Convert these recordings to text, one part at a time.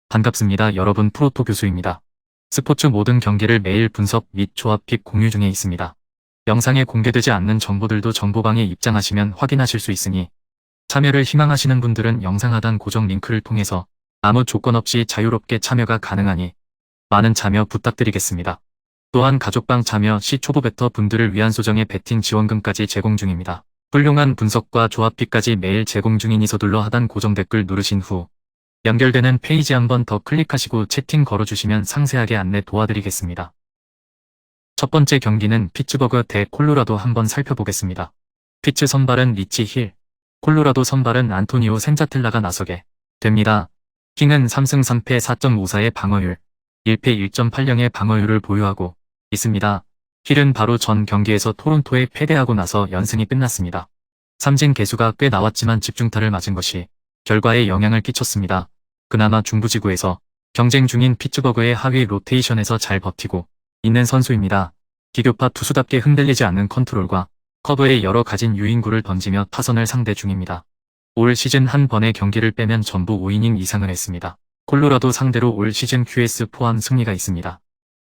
반갑습니다. 여러분, 프로토 교수입니다. 스포츠 모든 경기를 매일 분석 및 조합 픽 공유 중에 있습니다. 영상에 공개되지 않는 정보들도 정보방에 입장하시면 확인하실 수 있으니 참여를 희망하시는 분들은 영상 하단 고정 링크를 통해서 아무 조건 없이 자유롭게 참여가 가능하니 많은 참여 부탁드리겠습니다. 또한 가족방 참여 시 초보 베터 분들을 위한 소정의 베팅 지원금까지 제공 중입니다. 훌륭한 분석과 조합 픽까지 매일 제공 중이니 서둘러 하단 고정 댓글 누르신 후 연결되는 페이지 한번 더 클릭하시고 채팅 걸어주시면 상세하게 안내 도와드리겠습니다. 첫 번째 경기는 피츠버그 대 콜로라도 한번 살펴보겠습니다. 피츠 선발은 리치 힐, 콜로라도 선발은 안토니오 센자텔라가 나서게 됩니다. 킹은 3승 3패 4.54의 방어율, 1패 1.80의 방어율을 보유하고 있습니다. 힐은 바로 전 경기에서 토론토에 패배하고 나서 연승이 끝났습니다. 삼진 개수가 꽤 나왔지만 집중타를 맞은 것이 결과에 영향을 끼쳤습니다. 그나마 중부지구에서 경쟁 중인 피츠버그의 하위 로테이션에서 잘 버티고 있는 선수입니다. 기교파 투수답게 흔들리지 않는 컨트롤과 커브에 여러 가진 유인구를 던지며 타선을 상대 중입니다. 올 시즌 한 번의 경기를 빼면 전부 5이닝 이상을 했습니다. 콜로라도 상대로 올 시즌 QS 포함 승리가 있습니다.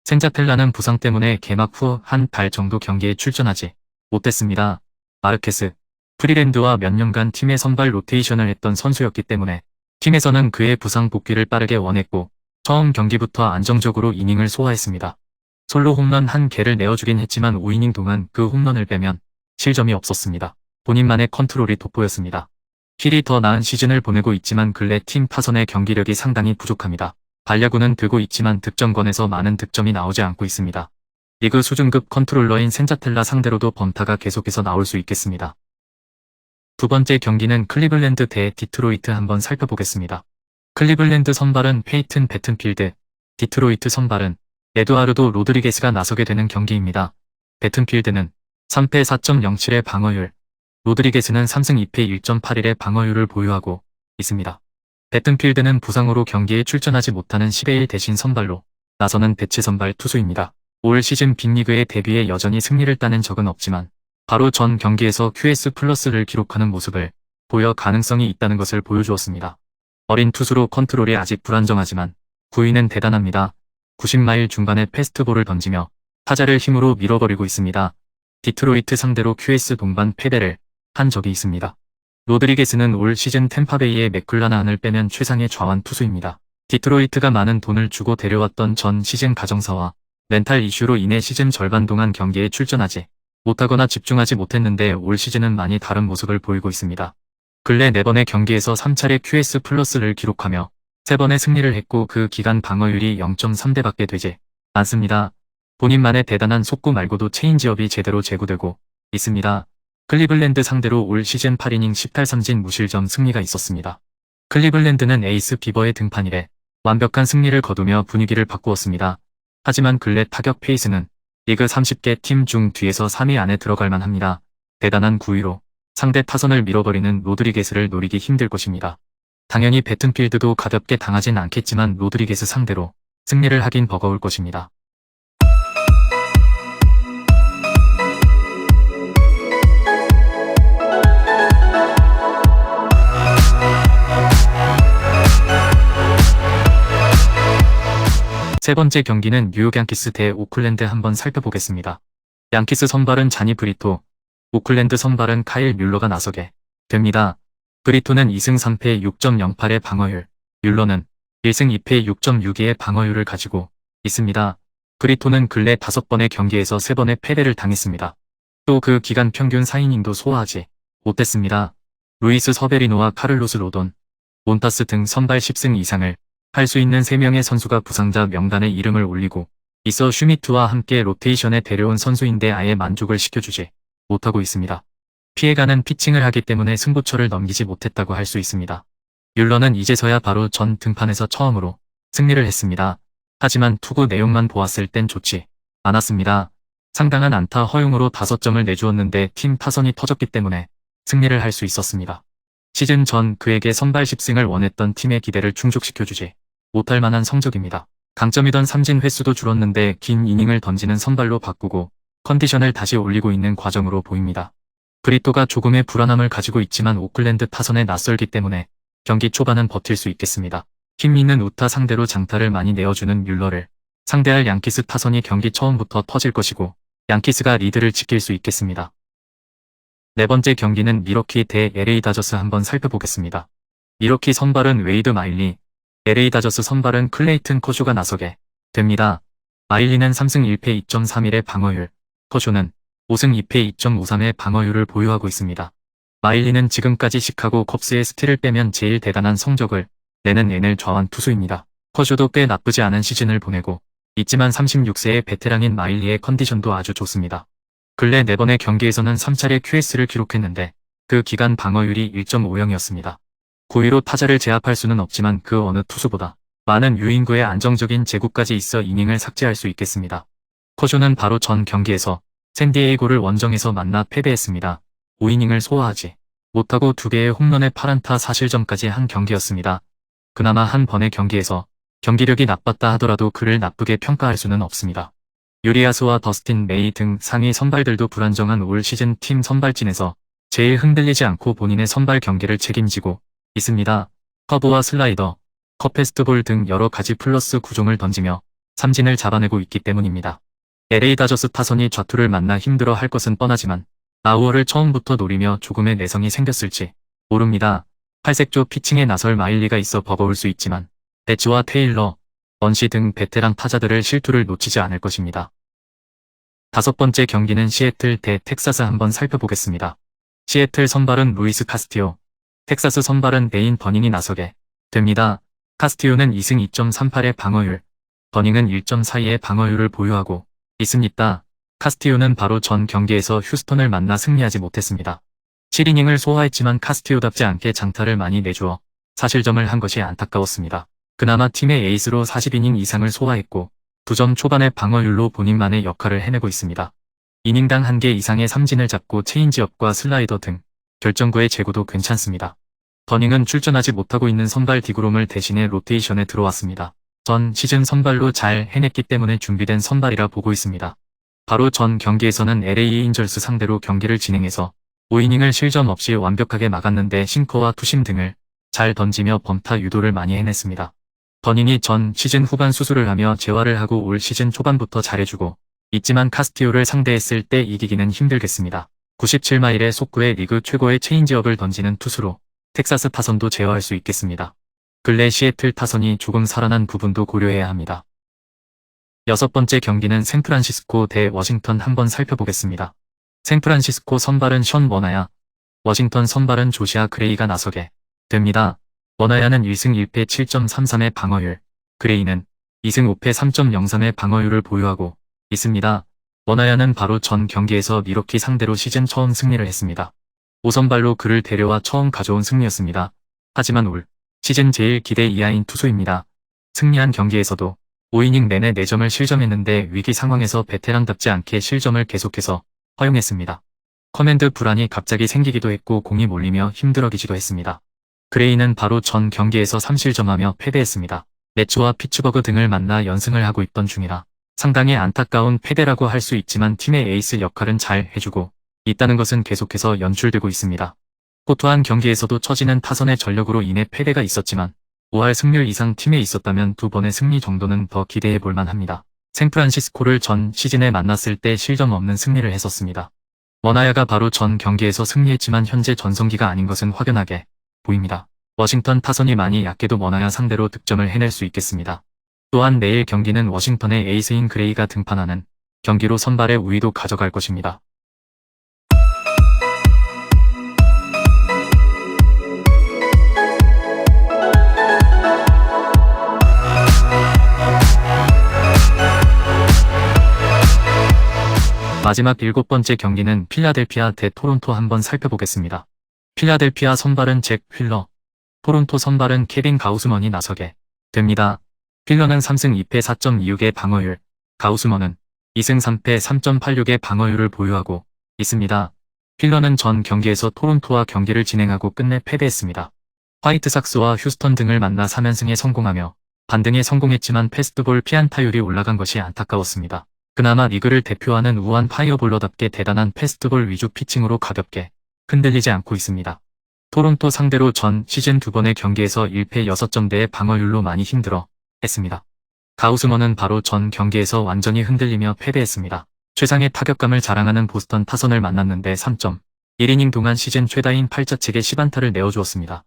센자텔라는 부상 때문에 개막 후 한 달 정도 경기에 출전하지 못했습니다. 마르케스, 프리랜드와 몇 년간 팀의 선발 로테이션을 했던 선수였기 때문에 팀에서는 그의 부상 복귀를 빠르게 원했고 처음 경기부터 안정적으로 이닝을 소화했습니다. 솔로 홈런 한 개를 내어주긴 했지만 5이닝 동안 그 홈런을 빼면 실점이 없었습니다. 본인만의 컨트롤이 돋보였습니다. 힐이 더 나은 시즌을 보내고 있지만 근래 팀 타선의 경기력이 상당히 부족합니다. 발야구는 들고 있지만 득점권에서 많은 득점이 나오지 않고 있습니다. 리그 수준급 컨트롤러인 센자텔라 상대로도 범타가 계속해서 나올 수 있겠습니다. 두 번째 경기는 클리블랜드 대 디트로이트 한번 살펴보겠습니다. 클리블랜드 선발은 페이튼 배튼필드, 디트로이트 선발은 에두아르도 로드리게스가 나서게 되는 경기입니다. 배튼필드는 3패 4.07의 방어율, 로드리게스는 3승 2패 1.81의 방어율을 보유하고 있습니다. 배튼필드는 부상으로 경기에 출전하지 못하는 10의 1 대신 선발로 나서는 대체 선발 투수입니다. 올 시즌 빅리그에 데뷔해 여전히 승리를 따낸 적은 없지만 바로 전 경기에서 QS 플러스를 기록하는 모습을 보여 가능성이 있다는 것을 보여주었습니다. 어린 투수로 컨트롤이 아직 불안정하지만 구위는 대단합니다. 90마일 중반에 패스트볼을 던지며 타자를 힘으로 밀어버리고 있습니다. 디트로이트 상대로 QS 동반 패배를 한 적이 있습니다. 로드리게스는 올 시즌 템파베이의 맥클라나한을 빼면 최상의 좌완 투수입니다. 디트로이트가 많은 돈을 주고 데려왔던 전 시즌 가정사와 멘탈 이슈로 인해 시즌 절반 동안 경기에 출전하지 못하거나 집중하지 못했는데 올 시즌은 많이 다른 모습을 보이고 있습니다. 근래 4번의 경기에서 3차례 QS 플러스를 기록하며 3번의 승리를 했고 그 기간 방어율이 0.3대밖에 되지 않습니다. 본인만의 대단한 속구 말고도 체인지업이 제대로 제구되고 있습니다. 클리블랜드 상대로 올 시즌 8이닝 18삼진 무실점 승리가 있었습니다. 클리블랜드는 에이스 비버의 등판 이래 완벽한 승리를 거두며 분위기를 바꾸었습니다. 하지만 근래 타격 페이스는 리그 30개 팀 중 뒤에서 3위 안에 들어갈 만합니다. 대단한 구위로 상대 타선을 밀어버리는 로드리게스를 노리기 힘들 것입니다. 당연히 배튼필드도 가볍게 당하진 않겠지만 로드리게스 상대로 승리를 하긴 버거울 것입니다. 세 번째 경기는 뉴욕 양키스 대 오클랜드 한번 살펴보겠습니다. 양키스 선발은 자니 브리토, 오클랜드 선발은 카일 뮬러가 나서게 됩니다. 브리토는 2승 3패 6.08의 방어율, 뮬러는 1승 2패 6.62의 방어율을 가지고 있습니다. 브리토는 근래 5번의 경기에서 3번의 패배를 당했습니다. 또 그 기간 평균 4이닝도 소화하지 못했습니다. 루이스 서베리노와 카를로스 로돈, 몬타스 등 선발 10승 이상을 할 수 있는 3명의 선수가 부상자 명단에 이름을 올리고 있어 슈미트와 함께 로테이션에 데려온 선수인데 아예 만족을 시켜주지 못하고 있습니다. 피해가는 피칭을 하기 때문에 승부처를 넘기지 못했다고 할 수 있습니다. 뮬러는 이제서야 바로 전 등판에서 처음으로 승리를 했습니다. 하지만 투구 내용만 보았을 땐 좋지 않았습니다. 상당한 안타 허용으로 5점을 내주었는데 팀 타선이 터졌기 때문에 승리를 할 수 있었습니다. 시즌 전 그에게 선발 10승을 원했던 팀의 기대를 충족시켜주지 못할 만한 성적입니다. 강점이던 삼진 횟수도 줄었는데 긴 이닝을 던지는 선발로 바꾸고 컨디션을 다시 올리고 있는 과정으로 보입니다. 브리또가 조금의 불안함을 가지고 있지만 오클랜드 타선에 낯설기 때문에 경기 초반은 버틸 수 있겠습니다. 힘 있는 우타 상대로 장타를 많이 내어주는 뮬러를 상대할 양키스 타선이 경기 처음부터 터질 것이고 양키스가 리드를 지킬 수 있겠습니다. 네 번째 경기는 미러키 대 LA 다저스 한번 살펴보겠습니다. 미러키 선발은 웨이드 마일리, LA 다저스 선발은 클레이튼 커쇼가 나서게 됩니다. 마일리는 3승 1패 2.31의 방어율, 커쇼는 5승 2패 2.53의 방어율을 보유하고 있습니다. 마일리는 지금까지 시카고 컵스의 스틸을 빼면 제일 대단한 성적을 내는 NL 좌완 투수입니다. 커쇼도 꽤 나쁘지 않은 시즌을 보내고 있지만 36세의 베테랑인 마일리의 컨디션도 아주 좋습니다. 근래 4번의 경기에서는 3차례 QS를 기록했는데 그 기간 방어율이 1.50이었습니다. 9위로 타자를 제압할 수는 없지만 그 어느 투수보다 많은 유인구의 안정적인 제구까지 있어 이닝을 삭제할 수 있겠습니다. 커쇼는 바로 전 경기에서 샌디에이고를 원정에서 만나 패배했습니다. 5이닝을 소화하지 못하고 2개의 홈런에 8안타 4실점까지 한 경기였습니다. 그나마 한 번의 경기에서 경기력이 나빴다 하더라도 그를 나쁘게 평가할 수는 없습니다. 유리아스와 더스틴 메이 등 상위 선발들도 불안정한 올 시즌 팀 선발진에서 제일 흔들리지 않고 본인의 선발 경기를 책임지고 있습니다. 커브와 슬라이더, 컵페스트볼 등 여러 가지 플러스 구종을 던지며 삼진을 잡아내고 있기 때문입니다. LA 다저스 타선이 좌투를 만나 힘들어 할 것은 뻔하지만 라우어를 처음부터 노리며 조금의 내성이 생겼을지 모릅니다. 팔색조 피칭에 나설 마일리가 있어 버거울 수 있지만 배츠와 테일러, 번시 등 베테랑 타자들을 실투를 놓치지 않을 것입니다. 다섯 번째 경기는 시애틀 대 텍사스 한번 살펴보겠습니다. 시애틀 선발은 루이스 카스티오, 텍사스 선발은 데인 버닝이 나서게 됩니다. 카스티오는 2승 2.38의 방어율, 버닝은 1.42의 방어율을 보유하고 있습니다. 카스티오는 바로 전 경기에서 휴스턴을 만나 승리하지 못했습니다. 7이닝을 소화했지만 카스티오답지 않게 장타를 많이 내주어 사실점을 한 것이 안타까웠습니다. 그나마 팀의 에이스로 40이닝 이상을 소화했고 2점 초반의 방어율로 본인만의 역할을 해내고 있습니다. 이닝당 1개 이상의 삼진을 잡고 체인지업과 슬라이더 등 결정구의 제구도 괜찮습니다. 버닝은 출전하지 못하고 있는 선발 디그롬을 대신해 로테이션에 들어왔습니다. 전 시즌 선발로 잘 해냈기 때문에 준비된 선발이라 보고 있습니다. 바로 전 경기에서는 LA 인절스 상대로 경기를 진행해서 5이닝을 실점 없이 완벽하게 막았는데 싱커와 투심 등을 잘 던지며 범타 유도를 많이 해냈습니다. 버닝이 전 시즌 후반 수술을 하며 재활을 하고 올 시즌 초반부터 잘해주고 있지만 카스티오를 상대했을 때 이기기는 힘들겠습니다. 97마일의 속구에 리그 최고의 체인지업을 던지는 투수로 텍사스 타선도 제어할 수 있겠습니다. 근래 시애틀 타선이 조금 살아난 부분도 고려해야 합니다. 여섯 번째 경기는 샌프란시스코 대 워싱턴 한번 살펴보겠습니다. 샌프란시스코 선발은 션 머나야, 워싱턴 선발은 조시아 그레이가 나서게 됩니다. 머나야는 1승 1패 7.33의 방어율, 그레이는 2승 5패 3.03의 방어율을 보유하고 있습니다. 머나야는 바로 전 경기에서 미러키 상대로 시즌 처음 승리를 했습니다. 5선발로 그를 데려와 처음 가져온 승리였습니다. 하지만 올 시즌 제일 기대 이하인 투수입니다. 승리한 경기에서도 5이닝 내내 4점을 실점했는데 위기 상황에서 베테랑답지 않게 실점을 계속해서 허용했습니다. 커맨드 불안이 갑자기 생기기도 했고 공이 몰리며 힘들어지기도 했습니다. 그레이는 바로 전 경기에서 3실점하며 패배했습니다. 매츠와 피츠버그 등을 만나 연승을 하고 있던 중이라 상당히 안타까운 패배라고 할 수 있지만 팀의 에이스 역할은 잘 해주고 있다는 것은 계속해서 연출되고 있습니다. 호투한 경기에서도 처지는 타선의 전력으로 인해 패배가 있었지만 5할 승률 이상 팀에 있었다면 2번의 승리 정도는 더 기대해 볼 만합니다. 샌프란시스코를 전 시즌에 만났을 때 실점 없는 승리를 했었습니다. 머나야가 바로 전 경기에서 승리했지만 현재 전성기가 아닌 것은 확연하게 보입니다. 워싱턴 타선이 많이 약해도 머나야 상대로 득점을 해낼 수 있겠습니다. 또한 내일 경기는 워싱턴의 에이스인 그레이가 등판하는 경기로 선발의 우위도 가져갈 것입니다. 마지막 7번째 경기는 필라델피아 대 토론토 한번 살펴보겠습니다. 필라델피아 선발은 잭 휠러, 토론토 선발은 케빈 가우스먼이 나서게 됩니다. 휠러는 3승 2패 4.26의 방어율, 가우스먼은 2승 3패 3.86의 방어율을 보유하고 있습니다. 휠러는 전 경기에서 토론토와 경기를 진행하고 끝내 패배했습니다. 화이트삭스와 휴스턴 등을 만나 3연승에 성공하며 반등에 성공했지만 패스트볼 피안타율이 올라간 것이 안타까웠습니다. 그나마 리그를 대표하는 우한 파이어볼러답게 대단한 패스트볼 위주 피칭으로 가볍게 흔들리지 않고 있습니다. 토론토 상대로 전 시즌 2번의 경기에서 1패 6점대의 방어율로 많이 힘들어 했습니다. 가우스먼은 바로 전 경기에서 완전히 흔들리며 패배했습니다. 최상의 타격감을 자랑하는 보스턴 타선을 만났는데 3.1이닝 동안 시즌 최다인 8자책의 10안타를 내어주었습니다.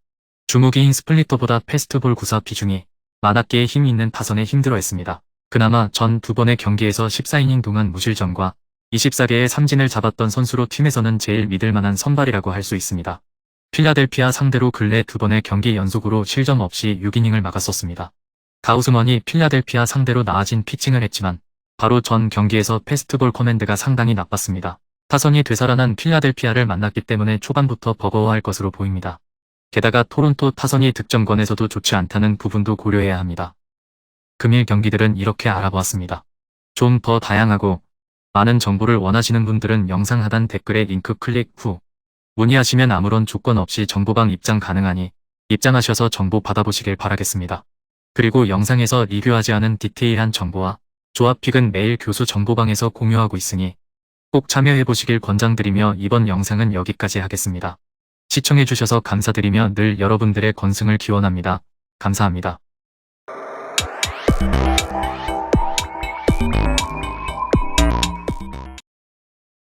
주무기인 스플리터보다 패스트볼 구사 비중이 많았기에 힘이 있는 타선에 힘들어했습니다. 그나마 전 2번의 경기에서 14이닝 동안 무실점과 24개의 삼진을 잡았던 선수로 팀에서는 제일 믿을만한 선발이라고 할 수 있습니다. 필라델피아 상대로 근래 2번의 경기 연속으로 실점 없이 6이닝을 막았었습니다. 가우스먼이 필라델피아 상대로 나아진 피칭을 했지만 바로 전 경기에서 패스트볼 커맨드가 상당히 나빴습니다. 타선이 되살아난 필라델피아를 만났기 때문에 초반부터 버거워할 것으로 보입니다. 게다가 토론토 타선이 득점권에서도 좋지 않다는 부분도 고려해야 합니다. 금일 경기들은 이렇게 알아보았습니다. 좀 더 다양하고 많은 정보를 원하시는 분들은 영상 하단 댓글에 링크 클릭 후 문의하시면 아무런 조건 없이 정보방 입장 가능하니 입장하셔서 정보 받아보시길 바라겠습니다. 그리고 영상에서 리뷰하지 않은 디테일한 정보와 조합픽은 매일 교수 정보방에서 공유하고 있으니 꼭 참여해보시길 권장드리며 이번 영상은 여기까지 하겠습니다. 시청해주셔서 감사드리며 늘 여러분들의 건승을 기원합니다. 감사합니다.